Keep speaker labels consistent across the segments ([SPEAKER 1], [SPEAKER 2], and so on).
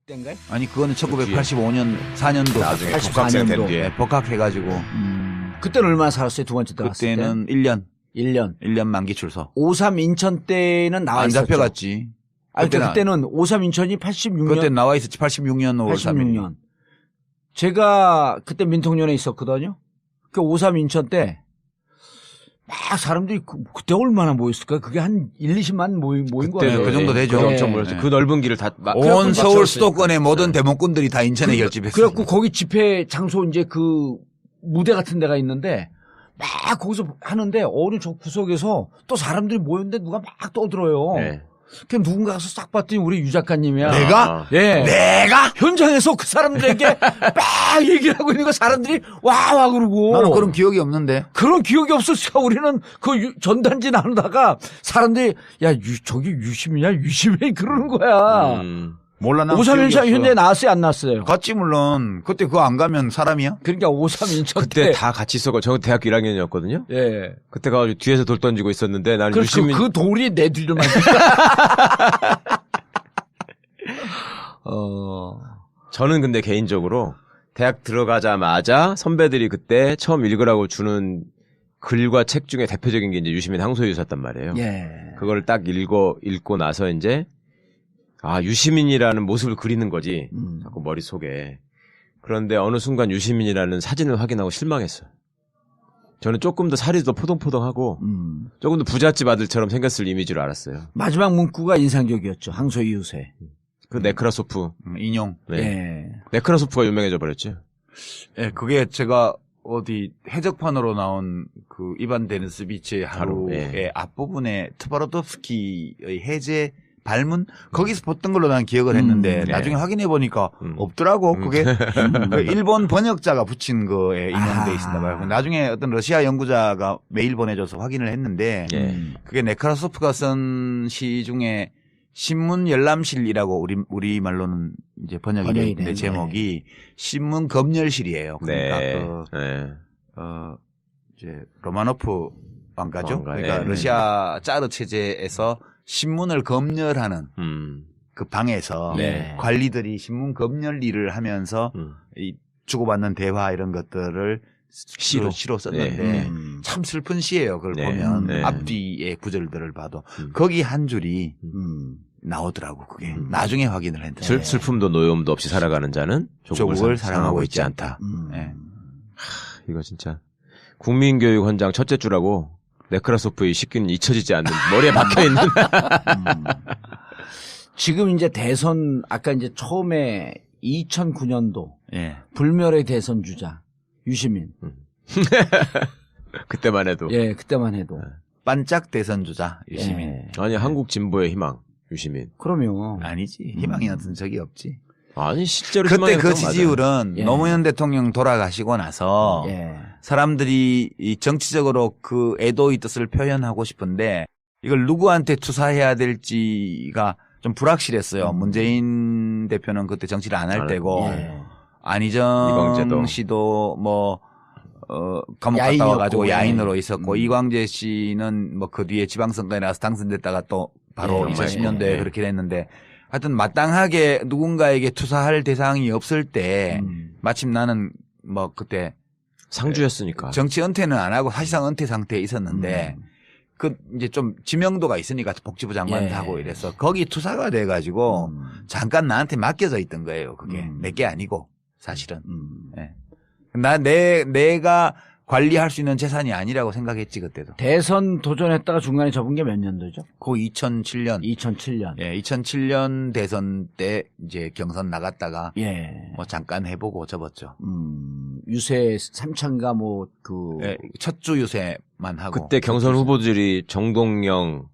[SPEAKER 1] 때인가요?
[SPEAKER 2] 아니 그거는 1985년 4년도
[SPEAKER 3] 나중에
[SPEAKER 1] 84년도.
[SPEAKER 3] 복학생 된 뒤에.
[SPEAKER 2] 네, 복학해가지고
[SPEAKER 1] 그때는 얼마나 살았어요? 두 번째 들어갔을 때?
[SPEAKER 2] 그때는 1년
[SPEAKER 1] 1년.
[SPEAKER 2] 만기 출소.
[SPEAKER 1] 53 인천 때는 나와
[SPEAKER 2] 안
[SPEAKER 1] 있었죠.
[SPEAKER 2] 잡혀갔지.
[SPEAKER 1] 아니, 그때는 53 인천이 86년.
[SPEAKER 2] 그때 나와 있었지. 86년 5월 3일.
[SPEAKER 1] 86년. 제가 그때 민통년에 있었거든요. 그 53 인천 때 막 사람들이 그때 얼마나 모였을까요? 그게 한 1, 20만 모인 거예요.
[SPEAKER 2] 그 정도 되죠.
[SPEAKER 3] 엄청 모였죠.
[SPEAKER 2] 네.
[SPEAKER 3] 그 넓은 길을 다
[SPEAKER 2] 온 서울 수도권의 모든 대목꾼들이 다 인천에 결집했어요.
[SPEAKER 1] 그래갖고 거기 집회 장소 이제 그 무대 같은 데가 있는데 막 거기서 하는데 어느 저 구석에서 또 사람들이 모였는데 누가 막 떠들어요.
[SPEAKER 3] 네.
[SPEAKER 1] 그 누군가 가서 싹 봤더니 우리 유 작가님이야.
[SPEAKER 2] 내가?
[SPEAKER 1] 예.
[SPEAKER 2] 내가?
[SPEAKER 1] 현장에서 그 사람들에게 막 얘기를 하고 있는 거 사람들이 와 그러고.
[SPEAKER 2] 나는 그런 기억이 없는데.
[SPEAKER 1] 그런 기억이 없었어. 우리는 그 전단지 나누다가 사람들이 야, 저기 유심이냐? 유심해 그러는 거야.
[SPEAKER 2] 몰라 나.
[SPEAKER 1] 53인천 현대에 나왔어요? 안 나왔어요?
[SPEAKER 2] 갔지 물론. 그때 그거 안 가면 사람이야?
[SPEAKER 1] 그러니까 53인천
[SPEAKER 3] 그때
[SPEAKER 1] 때.
[SPEAKER 3] 다 같이 있어가지고 저 대학교 1학년이었거든요.
[SPEAKER 1] 예.
[SPEAKER 3] 그때 가가지고 뒤에서 돌 던지고 있었는데 나는
[SPEAKER 1] 그렇죠.
[SPEAKER 3] 유시민
[SPEAKER 1] 그 돌이 내 뒤를 맞
[SPEAKER 3] 저는 근데 개인적으로 대학 들어가자마자 선배들이 그때 처음 읽으라고 주는 글과 책 중에 대표적인 게 이제 유시민 항소유서였단 말이에요.
[SPEAKER 1] 예.
[SPEAKER 3] 그걸 딱 읽고 나서 이제 유시민이라는 모습을 그리는 거지. 자꾸 머릿속에. 그런데 어느 순간 유시민이라는 사진을 확인하고 실망했어요. 저는 조금 더 살이 더 포동포동하고 조금 더 부잣집 아들처럼 생겼을 이미지를 알았어요.
[SPEAKER 1] 마지막 문구가 인상적이었죠. 항소 이웃에.
[SPEAKER 3] 그 네크라소프.
[SPEAKER 2] 인용.
[SPEAKER 3] 네.
[SPEAKER 1] 예.
[SPEAKER 3] 네크라소프가 유명해져 버렸죠.
[SPEAKER 2] 예, 그게 제가 어디 해적판으로 나온 그 이반 데니스비치의 하루의
[SPEAKER 3] 예.
[SPEAKER 2] 앞부분에 트바로tov스키의 해제 발문 거기서 봤던 걸로 난 기억을 했는데
[SPEAKER 3] 네.
[SPEAKER 2] 나중에 확인해 보니까 없더라고. 그게 그 일본 번역자가 붙인 거에 인용돼 있었나 봐요. 나중에 어떤 러시아 연구자가 메일 보내줘서 확인을 했는데 그게 네크라소프가 쓴 시 중에 신문 열람실이라고 우리 말로는 이제 번역이 되어 있는데 제목이 신문 검열실이에요. 그러니까
[SPEAKER 3] 네.
[SPEAKER 2] 이제 로마노프 왕가죠. 그러니까
[SPEAKER 3] 네.
[SPEAKER 2] 러시아 짜르 체제에서 신문을 검열하는 그 방에서
[SPEAKER 1] 네.
[SPEAKER 2] 관리들이 신문 검열 일을 하면서 이 주고받는 대화 이런 것들을 시로 썼는데 참 슬픈 시예요. 그걸 보면 앞뒤의 구절들을 봐도 거기 한 줄이 나오더라고. 그게 나중에 확인을 했는데
[SPEAKER 3] 슬픔도 노여움도 없이 살아가는 자는
[SPEAKER 2] 조국을 사랑하고 있지 않다. 네.
[SPEAKER 3] 이거 진짜 국민교육 헌장 첫째 줄하고 네크라소프의 시기는 잊혀지지 않는 머리에 박혀 있는.
[SPEAKER 1] 지금 이제 대선 아까 이제 처음에 2009년도
[SPEAKER 2] 예.
[SPEAKER 1] 불멸의 대선 주자 유시민.
[SPEAKER 3] 그때만 해도.
[SPEAKER 1] 예, 그때만 해도.
[SPEAKER 2] 반짝 대선 주자 유시민.
[SPEAKER 1] 예.
[SPEAKER 3] 아니 한국 진보의 희망 유시민.
[SPEAKER 1] 그러면
[SPEAKER 2] 아니지. 희망이 나던 적이 없지.
[SPEAKER 3] 아니 실제로
[SPEAKER 2] 그때
[SPEAKER 3] 희망이
[SPEAKER 2] 그
[SPEAKER 3] 없던 거
[SPEAKER 2] 지지율은
[SPEAKER 1] 예.
[SPEAKER 2] 노무현 대통령 돌아가시고 나서
[SPEAKER 1] 예.
[SPEAKER 2] 사람들이 이 정치적으로 그 애도의 뜻을 표현하고 싶은데 이걸 누구한테 투사해야 될지가 좀 불확실했어요. 문재인 대표는 그때 정치를 안 할 때고
[SPEAKER 1] 예.
[SPEAKER 2] 안희정
[SPEAKER 3] 이광재도.
[SPEAKER 2] 씨도 감옥 갔다
[SPEAKER 1] 야인이었고,
[SPEAKER 2] 와가지고
[SPEAKER 1] 예.
[SPEAKER 2] 야인으로 있었고 이광재 씨는 뭐 그 뒤에 지방선거에 나와서 당선됐다가 또 바로
[SPEAKER 1] 예.
[SPEAKER 2] 2010년도에
[SPEAKER 3] 예.
[SPEAKER 2] 그렇게 됐는데 하여튼 마땅하게 누군가에게 투사할 대상이 없을 때 마침 나는 뭐 그때
[SPEAKER 3] 상주였으니까.
[SPEAKER 2] 정치 은퇴는 안 하고 사실상 은퇴 상태에 있었는데 그 이제 좀 지명도가 있으니까 복지부 장관도
[SPEAKER 1] 예.
[SPEAKER 2] 하고 이래서 거기 투사가 돼가지고 잠깐 나한테 맡겨져 있던 거예요. 그게 내게 아니고 사실은. 예. 내가 관리할 수 있는 재산이 아니라고 생각했지 그때도.
[SPEAKER 1] 대선 도전했다가 중간에 접은 게 몇 년도죠?
[SPEAKER 2] 그 2007년.
[SPEAKER 1] 2007년.
[SPEAKER 2] 예, 2007년 대선 때 이제 경선 나갔다가
[SPEAKER 1] 예.
[SPEAKER 2] 뭐 잠깐 해보고 접었죠.
[SPEAKER 1] 유세 삼창가
[SPEAKER 2] 예, 첫 주 유세만 하고.
[SPEAKER 3] 그때 경선 후보들이 정동영,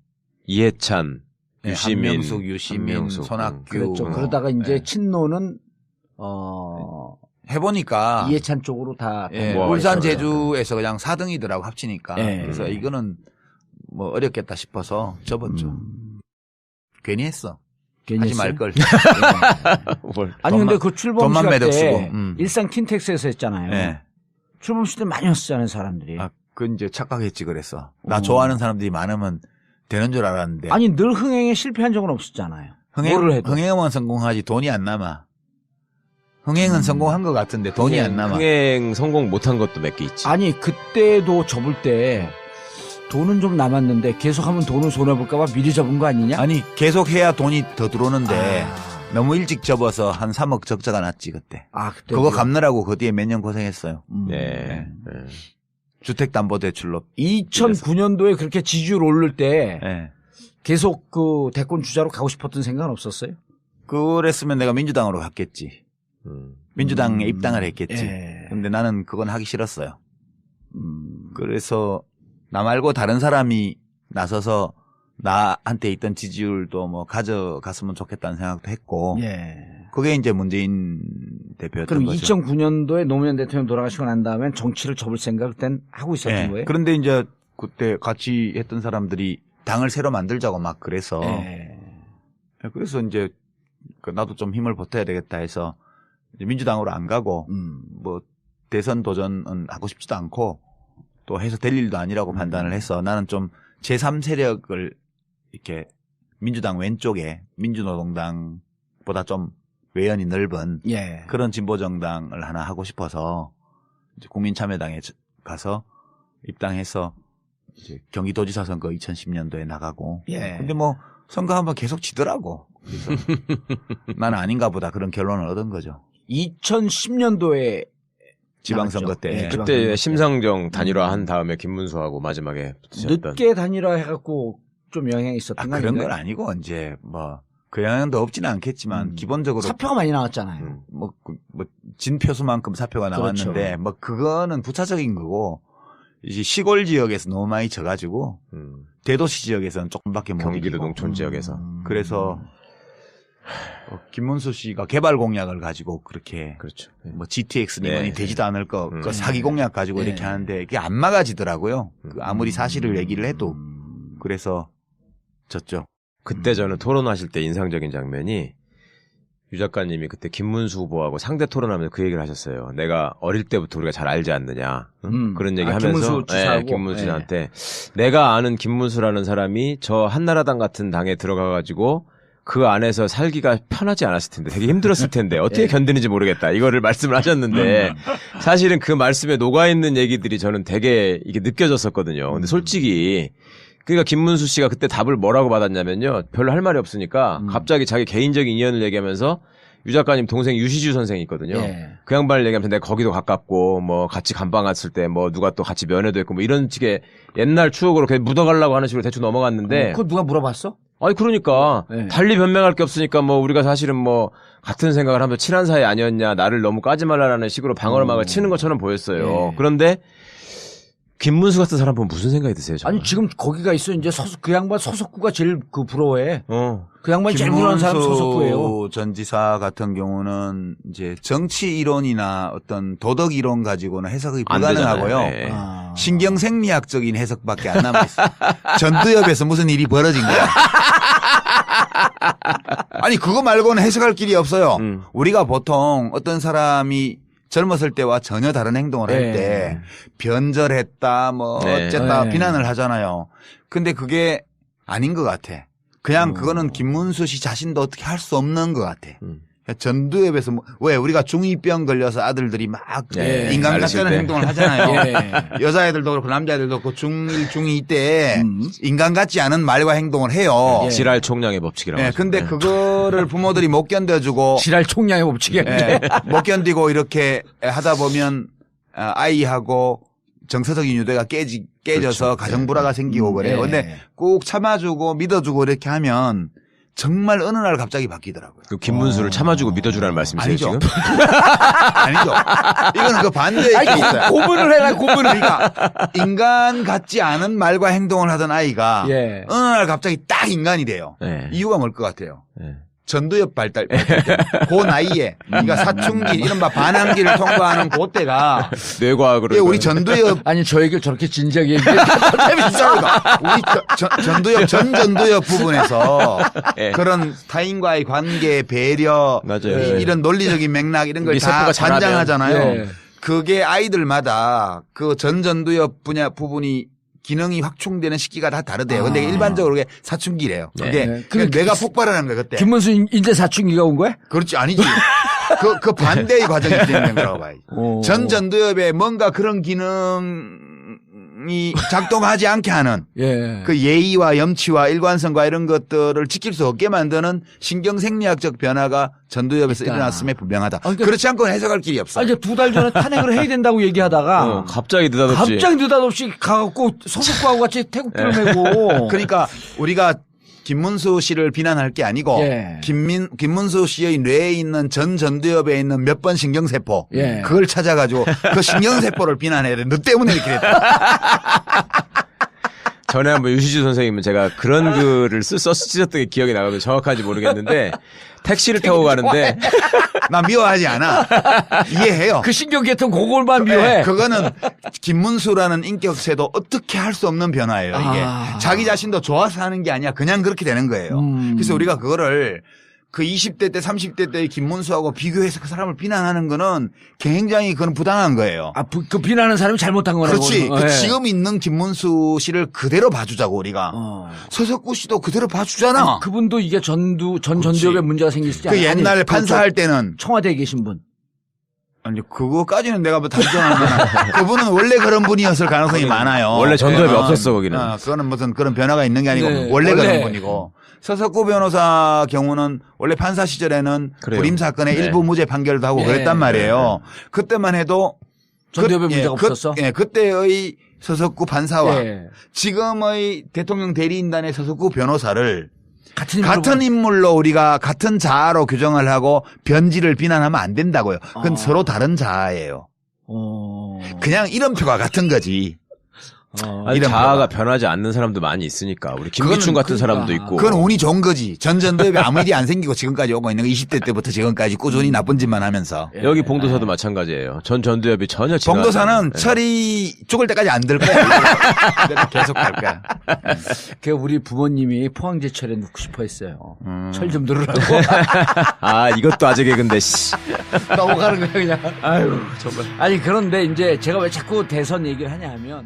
[SPEAKER 3] 이해찬,
[SPEAKER 2] 예,
[SPEAKER 3] 유시민,
[SPEAKER 2] 한명숙, 유시민,
[SPEAKER 3] 한명숙.
[SPEAKER 2] 손학규.
[SPEAKER 1] 그랬죠. 그러다가 이제
[SPEAKER 2] 예.
[SPEAKER 1] 친노는
[SPEAKER 2] 해보니까
[SPEAKER 1] 이해찬 쪽으로 다
[SPEAKER 2] 예,
[SPEAKER 3] 뭐
[SPEAKER 2] 울산
[SPEAKER 3] 있어요.
[SPEAKER 2] 제주에서 그냥 4등이더라고 합치니까.
[SPEAKER 1] 예.
[SPEAKER 2] 그래서 이거는 뭐 어렵겠다 싶어서 접었죠. 괜히 했어.
[SPEAKER 1] 괜히
[SPEAKER 2] 하지
[SPEAKER 1] 했어요?
[SPEAKER 2] 말 걸.
[SPEAKER 3] 뭘.
[SPEAKER 1] 아니 근데 그 출범
[SPEAKER 2] 돈만
[SPEAKER 1] 시간
[SPEAKER 2] 매덕
[SPEAKER 1] 때
[SPEAKER 2] 쓰고.
[SPEAKER 1] 일산 킨텍스에서 했잖아요.
[SPEAKER 2] 예.
[SPEAKER 1] 출범 시대 많이 왔었잖아요 사람들이.
[SPEAKER 2] 그 이제 착각했지 그랬어. 나 좋아하는 사람들이 많으면 되는 줄 알았는데.
[SPEAKER 1] 아니 늘 흥행에 실패한 적은 없었잖아요. 뭐를 해도.
[SPEAKER 2] 흥행은 성공하지 돈이 안 남아. 흥행은 성공한 것 같은데 돈이 안 남아.
[SPEAKER 3] 흥행 성공 못한 것도 몇 개 있지.
[SPEAKER 1] 아니 그때도 접을 때 돈은 좀 남았는데 계속하면 돈을 손해볼까봐 미리 접은 거 아니냐?
[SPEAKER 2] 아니 계속 해야 돈이 더 들어오는데
[SPEAKER 1] 아.
[SPEAKER 2] 너무 일찍 접어서 한 3억 적자가 났지 그때.
[SPEAKER 1] 아 그때
[SPEAKER 2] 그거 갚느라고 그 뒤에 몇 년 고생했어요.
[SPEAKER 3] 네.
[SPEAKER 2] 주택담보대출로.
[SPEAKER 1] 2009년도에 그렇게 지지율 오를 때
[SPEAKER 2] 네.
[SPEAKER 1] 계속 그 대권 주자로 가고 싶었던 생각은 없었어요?
[SPEAKER 2] 그랬으면 내가 민주당으로 갔겠지. 민주당에 입당을 했겠지.
[SPEAKER 1] 예.
[SPEAKER 2] 근데 나는 그건 하기 싫었어요. 그래서 나 말고 다른 사람이 나서서 나한테 있던 지지율도 뭐 가져갔으면 좋겠다는 생각도 했고.
[SPEAKER 1] 예.
[SPEAKER 2] 그게 이제 문재인 대표였던
[SPEAKER 1] 그럼
[SPEAKER 2] 거죠.
[SPEAKER 1] 2009년도에 노무현 대통령 돌아가시고 난 다음엔 정치를 접을 생각을 그땐 하고 있었던
[SPEAKER 2] 예.
[SPEAKER 1] 거예요?
[SPEAKER 2] 그런데 이제 그때 같이 했던 사람들이 당을 새로 만들자고 막 그래서.
[SPEAKER 1] 예.
[SPEAKER 2] 그래서 이제 나도 좀 힘을 보태야 되겠다 해서 이제 민주당으로 안 가고 뭐 대선 도전은 하고 싶지도 않고 또 해서 될 일도 아니라고 판단을 해서 나는 좀 제3세력을 이렇게 민주당 왼쪽에 민주노동당보다 좀 외연이 넓은
[SPEAKER 1] 예.
[SPEAKER 2] 그런 진보정당을 하나 하고 싶어서 이제 국민참여당에 가서 입당해서 이제 경기도지사 선거 2010년도에 나가고.
[SPEAKER 1] 예.
[SPEAKER 2] 근데 뭐 선거 한번 계속 지더라고. 그래서 나는 아닌가 보다 그런 결론을 얻은 거죠.
[SPEAKER 1] 2010년도에
[SPEAKER 2] 지방선거 때.
[SPEAKER 1] 예, 지방선거
[SPEAKER 3] 그때
[SPEAKER 1] 때.
[SPEAKER 3] 심상정 단일화 한 다음에 김문수하고 마지막에 붙으셨던.
[SPEAKER 1] 늦게 단일화 해갖고 좀 영향이 있었던 거
[SPEAKER 2] 그런
[SPEAKER 1] 아닌가요?
[SPEAKER 2] 건 아니고 이제 뭐 그 영향도 없지는 않겠지만 기본적으로
[SPEAKER 1] 사표가 많이 나왔잖아요.
[SPEAKER 2] 뭐 진표수만큼 사표가 나왔는데
[SPEAKER 1] 그렇죠.
[SPEAKER 2] 뭐 그거는 부차적인 거고 이제 시골 지역에서 너무 많이 져가지고 대도시 지역에서는 조금밖에 못
[SPEAKER 3] 경기도
[SPEAKER 2] 이기고.
[SPEAKER 3] 농촌 지역에서.
[SPEAKER 2] 그래서 김문수 씨가 개발 공약을 가지고 그렇게
[SPEAKER 3] 그렇죠.
[SPEAKER 2] 뭐 GTX-는
[SPEAKER 3] 네.
[SPEAKER 2] 되지도 않을 거, 그 사기 공약 가지고 이렇게 하는데 그게 안 막아지더라고요. 그 아무리 사실을 얘기를 해도. 그래서 졌죠.
[SPEAKER 3] 그때 저는 토론하실 때 인상적인 장면이 유 작가님이 그때 김문수 후보하고 상대 토론하면서 그 얘기를 하셨어요. 내가 어릴 때부터 우리가 잘 알지 않느냐. 그런 얘기 하면서
[SPEAKER 1] 김문수 지사하고?
[SPEAKER 3] 김문수 씨한테 내가 아는 김문수라는 사람이 저 한나라당 같은 당에 들어가가지고 그 안에서 살기가 편하지 않았을 텐데 되게 힘들었을 텐데 어떻게 견디는지 모르겠다. 이거를 말씀을 하셨는데 사실은 그 말씀에 녹아있는 얘기들이 저는 되게 이게 느껴졌었거든요. 근데 솔직히 그러니까 김문수 씨가 그때 답을 뭐라고 받았냐면요. 별로 할 말이 없으니까 갑자기 자기 개인적인 인연을 얘기하면서 유 작가님 동생 유시주 선생이 있거든요.
[SPEAKER 1] 예.
[SPEAKER 3] 그 양반을 얘기하면서 내가 거기도 가깝고 뭐 같이 감방 갔을 때 뭐 누가 또 같이 면회도 했고 뭐 이런 식의 옛날 추억으로 그냥 묻어가려고 하는 식으로 대충 넘어갔는데
[SPEAKER 1] 그거 누가 물어봤어?
[SPEAKER 3] 아니 그러니까
[SPEAKER 1] 네.
[SPEAKER 3] 달리 변명할 게 없으니까 뭐 우리가 사실은 뭐 같은 생각을 하면서 친한 사이 아니었냐 나를 너무 까지 말라라는 식으로 방어막을 치는 것처럼 보였어요.
[SPEAKER 1] 네.
[SPEAKER 3] 그런데 김문수 같은 사람 보면 무슨 생각이 드세요? 정말?
[SPEAKER 1] 아니 지금 거기가 있어 이제 그 양반 소속구가 제일 그 부러워해. 그 양반이 제일 부러워하는 사람 소속구예요.
[SPEAKER 2] 김문수 전 지사 같은 경우는 이제 정치 이론이나 어떤 도덕 이론 가지고는 해석이
[SPEAKER 3] 안
[SPEAKER 2] 불가능하고요.
[SPEAKER 3] 되잖아요. 네.
[SPEAKER 2] 신경생리학적인 해석밖에 안 남아있어요. 전두엽에서 무슨 일이 벌어진 거야. 아니 그거 말고는 해석할 길이 없어요. 우리가 보통 어떤 사람이 젊었을 때와 전혀 다른 행동을 할 때 변절했다 뭐 어쨌다 비난을 하잖아요. 근데 그게 아닌 것 같아. 그냥 그거는 김문수 씨 자신도 어떻게 할 수 없는 것 같아. 전두엽에서 왜 우리가 중2병 걸려서 아들들이 막 인간 같지 않은 행동을 하잖아요. 여자애들도 그렇고 남자애들도 그렇고 중1, 중2 때 인간 같지 않은 말과 행동을 해요.
[SPEAKER 3] 지랄 총량의 법칙이라고 하죠.
[SPEAKER 2] 근데 그거를 부모들이 못 견뎌주고
[SPEAKER 1] 지랄 총량의 법칙이
[SPEAKER 2] 못 견디고 이렇게 하다 보면 아이하고 정서적인 유대가 깨져서
[SPEAKER 3] 그렇죠.
[SPEAKER 2] 가정불화가 생기고 그래요. 근데 꼭 참아주고 믿어주고 이렇게 하면 정말 어느 날 갑자기 바뀌더라고요.
[SPEAKER 3] 그 김문수를 참아주고 믿어주라는 말씀이세요
[SPEAKER 2] 아니죠.
[SPEAKER 3] 지금?
[SPEAKER 2] 아니죠. 이거는 그 반대의 게 있어요.
[SPEAKER 1] 고문을 해라 고문을.
[SPEAKER 2] 그러니까 인간 같지 않은 말과 행동을 하던 아이가 어느 날 갑자기 딱 인간이 돼요. 이유가 뭘 것 같아요? 전두엽 발달 그 나이에 네가 사춘기 이른바 반항기를 통과하는 그때가
[SPEAKER 3] 뇌과학으로
[SPEAKER 2] 우리 전두엽
[SPEAKER 1] 아니 저 얘기를 저렇게 진지하게 얘기해.
[SPEAKER 2] 재밌습니다. 우리 전두엽 전두엽 부분에서 그런 타인과의 관계 배려
[SPEAKER 3] 맞아요.
[SPEAKER 2] 이런 논리적인 맥락 이런 걸 다 관장하잖아요. 그게 아이들마다 그 전두엽 분야 부분이 기능이 확충되는 시기가 다 다르대요. 근데 일반적으로 그게 사춘기래요. 그게
[SPEAKER 1] 네.
[SPEAKER 2] 그러니까 뇌가 폭발하는 거야 그때.
[SPEAKER 1] 김문수 인제 사춘기가 온 거야?
[SPEAKER 2] 그렇지 아니지. 그 반대의 과정이 진행된 거라고 봐야지. 전 전두엽에 뭔가 그런 기능이 작동하지 않게 하는
[SPEAKER 1] 예.
[SPEAKER 2] 그 예의와 염치와 일관성과 이런 것들을 지킬 수 없게 만드는 신경생리학적 변화가 전두엽에서 일어났음에 분명하다.
[SPEAKER 1] 그러니까
[SPEAKER 2] 그렇지 않고는 해석할 길이 없어.
[SPEAKER 1] 이제 2달 전에 탄핵을 해야 된다고 얘기하다가
[SPEAKER 3] 갑자기 느닷없이.
[SPEAKER 1] 갑자기 느닷없이 가갖고 서석구하고 같이 태국들을 메고.
[SPEAKER 2] 그러니까 우리가 김문수 씨를 비난할 게 아니고
[SPEAKER 1] 예.
[SPEAKER 2] 김문수 씨의 뇌에 있는 전두엽에 있는 몇 번 신경세포
[SPEAKER 1] 예.
[SPEAKER 2] 그걸 찾아가지고 그 신경세포를 비난해야 돼. 너 때문에 이렇게 됐다.
[SPEAKER 3] 전에 한번 유시주 선생님은 제가 그런 글을 쓰셨던 게 기억이 나거든요. 정확한지 모르겠는데 택시를 타고 가는데
[SPEAKER 2] 나 미워하지 않아. 이해해요.
[SPEAKER 1] 그 신경계통 그걸만 미워해.
[SPEAKER 2] 그거는 김문수라는 인격체도 어떻게 할 수 없는 변화예요. 이게 자기 자신도 좋아서 하는 게 아니야. 그냥 그렇게 되는 거예요. 그래서 우리가 그거를 그 20대 때 30대 때의 김문수하고 비교해서 그 사람을 비난하는 거는 굉장히 그건 부당한 거예요.
[SPEAKER 1] 그 비난하는 사람이 잘못한 거라고.
[SPEAKER 2] 그렇지.
[SPEAKER 1] 예.
[SPEAKER 2] 지금 있는 김문수 씨를 그대로 봐주자고 우리가. 서석구 씨도 그대로 봐주잖아.
[SPEAKER 1] 아니, 그분도 이게 전두엽에 문제가 생기시지
[SPEAKER 2] 그
[SPEAKER 1] 않아요?
[SPEAKER 2] 옛날에 판사할 때는
[SPEAKER 1] 청와대에 계신 분.
[SPEAKER 2] 아니 그거까지는 내가 뭐 단정하면 그분은 원래 그런 분이었을 가능성이 많아요.
[SPEAKER 3] 원래 전두엽이 없었어 거기는.
[SPEAKER 2] 그거는 무슨 그런 변화가 있는 게 아니고
[SPEAKER 1] 네,
[SPEAKER 2] 원래 그런
[SPEAKER 1] 원래.
[SPEAKER 2] 분이고. 서석구 변호사 경우는 원래 판사 시절에는
[SPEAKER 3] 그래요.
[SPEAKER 2] 불임 사건의
[SPEAKER 3] 네.
[SPEAKER 2] 일부 무죄 판결도 하고
[SPEAKER 1] 네.
[SPEAKER 2] 그랬단 말이에요. 그때만 해도
[SPEAKER 1] 전두엽에 문제가 없었어?
[SPEAKER 2] 그때의 서석구 판사와
[SPEAKER 1] 예.
[SPEAKER 2] 지금의 대통령 대리인단의 서석구 변호사를
[SPEAKER 1] 같은
[SPEAKER 2] 인물로 우리가 같은 자아로 규정을 하고 변질을 비난하면 안 된다고요. 그건 서로 다른 자아예요. 그냥 이름표가 같은 거지.
[SPEAKER 3] 아니,
[SPEAKER 2] 이런
[SPEAKER 3] 자아가 변하지 않는 사람도 많이 있으니까. 우리 김기춘 같은 사람도 있고.
[SPEAKER 2] 그건 운이 좋은 거지. 전두엽에 아무 일이 안 생기고 지금까지 오고 있는 거 20대 때부터 지금까지 꾸준히 나쁜 짓만 하면서.
[SPEAKER 3] 여기 봉도사도 마찬가지예요. 전두엽이 전혀 지나가지
[SPEAKER 2] 봉도사는
[SPEAKER 3] 않아요.
[SPEAKER 2] 철이 죽을 때까지 안 들 거야. 그대로 계속 갈 거야.
[SPEAKER 1] 그 우리 부모님이 포항제철에 넣고 싶어 했어요. 철 좀 들으라고.
[SPEAKER 3] 아, 이것도 아재 개근데, 씨.
[SPEAKER 1] 넘어가는 거야 그냥.
[SPEAKER 3] 아유, 정말.
[SPEAKER 1] 아니 그런데 이제 제가 왜 자꾸 대선 얘기를 하냐 하면